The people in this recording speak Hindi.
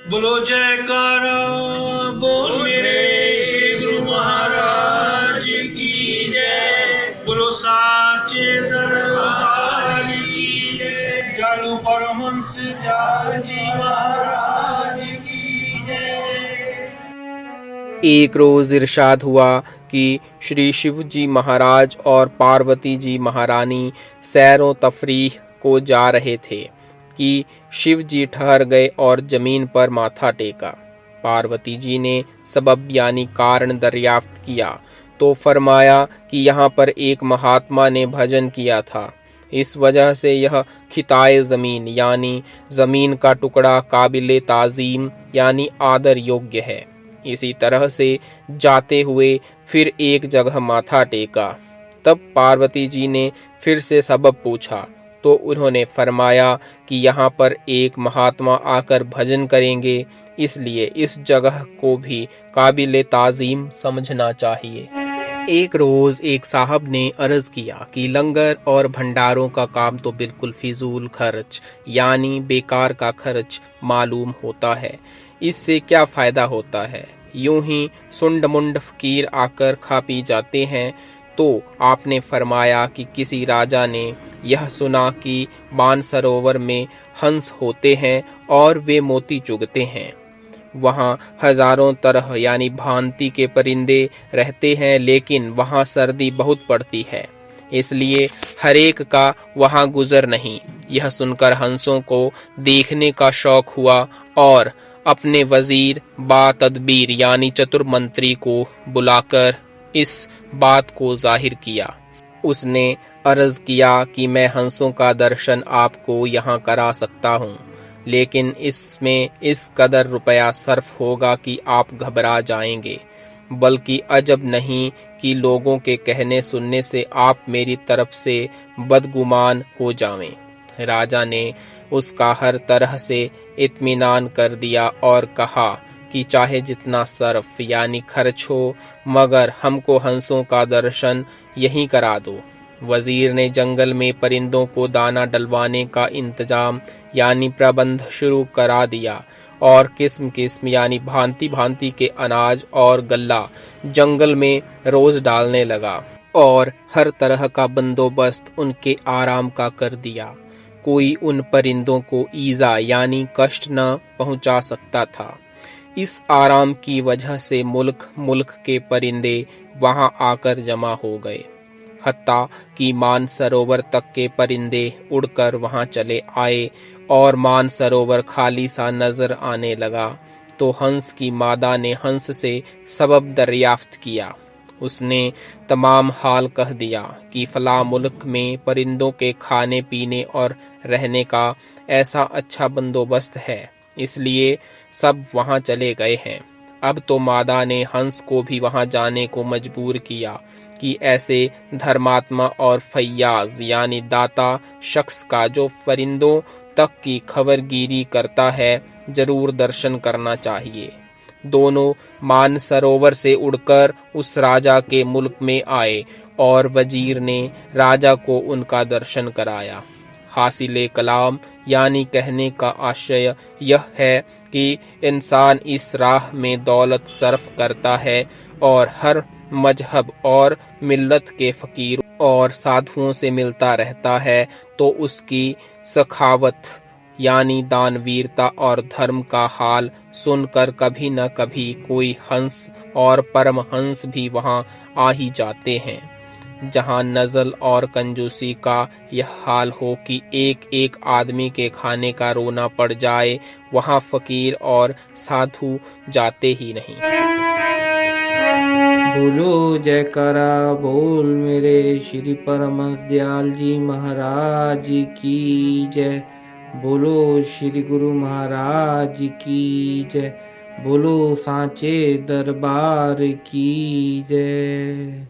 बोलो जयकारा बोल मेरे श्री गुरु महाराज की जय। बोलो साचे दरबार की जय। जालू परमहंस जाल जी महाराज की जय। एक रोज इरशाद हुआ कि श्री शिव जी महाराज और पार्वती जी महारानी सैरों तफरीह को जा रहे थे कि शिव जी ठहर गए और जमीन पर माथा टेका। पार्वती जी ने सबब यानी कारण दरियाफ्त किया तो फरमाया कि यहाँ पर एक महात्मा ने भजन किया था, इस वजह से यह खिताए ज़मीन यानी ज़मीन का टुकड़ा काबिले ताज़ीम यानी आदर योग्य है। इसी तरह से जाते हुए फिर एक जगह माथा टेका। तब पार्वती जी ने फिर से सबब पूछा तो उन्होंने फरमाया कि यहाँ पर एक महात्मा आकर भजन करेंगे, इसलिए इस जगह को भी काबिले ताज़ीम समझना चाहिए। एक रोज एक साहब ने अर्ज किया कि लंगर और भंडारों का काम तो बिल्कुल फिजूल खर्च यानी बेकार का खर्च मालूम होता है, इससे क्या फायदा होता है, यूं ही सुंड मुंड फकीर आकर खा पी जाते हैं। तो आपने फरमाया कि किसी राजा ने यह सुना कि मानसरोवर में हंस होते हैं और वे मोती चुगते हैं। वहाँ हजारों तरह यानी भांति के परिंदे रहते हैं, लेकिन वहाँ सर्दी बहुत पड़ती है, इसलिए हरेक का वहाँ गुजर नहीं। यह सुनकर हंसों को देखने का शौक हुआ और अपने वजीर बा तदबीर यानी चतुर मंत्री को बुलाकर इस बात को जाहिर किया। उसने अर्ज किया कि मैं हंसों का दर्शन आपको यहाँ करा सकता हूँ, लेकिन इसमें इस कदर रुपया सर्फ होगा कि आप घबरा जाएंगे, बल्कि अजब नहीं कि लोगों के कहने सुनने से आप मेरी तरफ से बदगुमान हो जावें। राजा ने उसका हर तरह से इत्मीनान कर दिया और कहा कि चाहे जितना सर्फ यानी खर्च हो, मगर हमको हंसों का दर्शन यहीं करा दो। वजीर ने जंगल में परिंदों को दाना डलवाने का इंतजाम यानी प्रबंध शुरू करा दिया और किस्म किस्म यानी भांति भांति के अनाज और गल्ला जंगल में रोज डालने लगा और हर तरह का बंदोबस्त उनके आराम का कर दिया। कोई उन परिंदों को ईजा यानी कष्ट न पहुंचा सकता था। इस आराम की वजह से मुल्क मुल्क के परिंदे वहां आकर जमा हो गए, हत्ता कि मानसरोवर तक के परिंदे उड़कर वहां चले आए और मानसरोवर खाली सा नजर आने लगा। तो हंस की मादा ने हंस से सबब दरियाफ्त किया। उसने तमाम हाल कह दिया कि फला मुल्क में परिंदों के खाने पीने और रहने का ऐसा अच्छा बंदोबस्त है, इसलिए सब वहां चले गए हैं। अब तो मादा ने हंस को भी वहां जाने को मजबूर किया कि ऐसे धर्मात्मा और फैयाज यानी दाता शख्स का जो परिंदों तक की खबरगिरी करता है जरूर दर्शन करना चाहिए। दोनों मानसरोवर से उड़कर उस राजा के मुल्क में आए और वजीर ने राजा को उनका दर्शन कराया। हासिले कलाम यानी कहने का आशय यह है कि इंसान इस राह में दौलत सर्फ करता है और हर मजहब और मिल्लत के फकीर और साधुओं से मिलता रहता है, तो उसकी सखावत यानी दानवीरता और धर्म का हाल सुनकर कभी न कभी कोई हंस और परमहंस भी वहां आ ही जाते हैं। जहां नज़ल और कंजूसी का यह हाल हो कि एक एक आदमी के खाने का रोना पड़ जाए, वहां फकीर और साधु जाते ही नहीं। बोलो जयकारा बोल मेरे श्री परमहंस दयाल जी महाराज की जय। बोलो श्री गुरु महाराज की जय। बोलो सांचे दरबार की जय।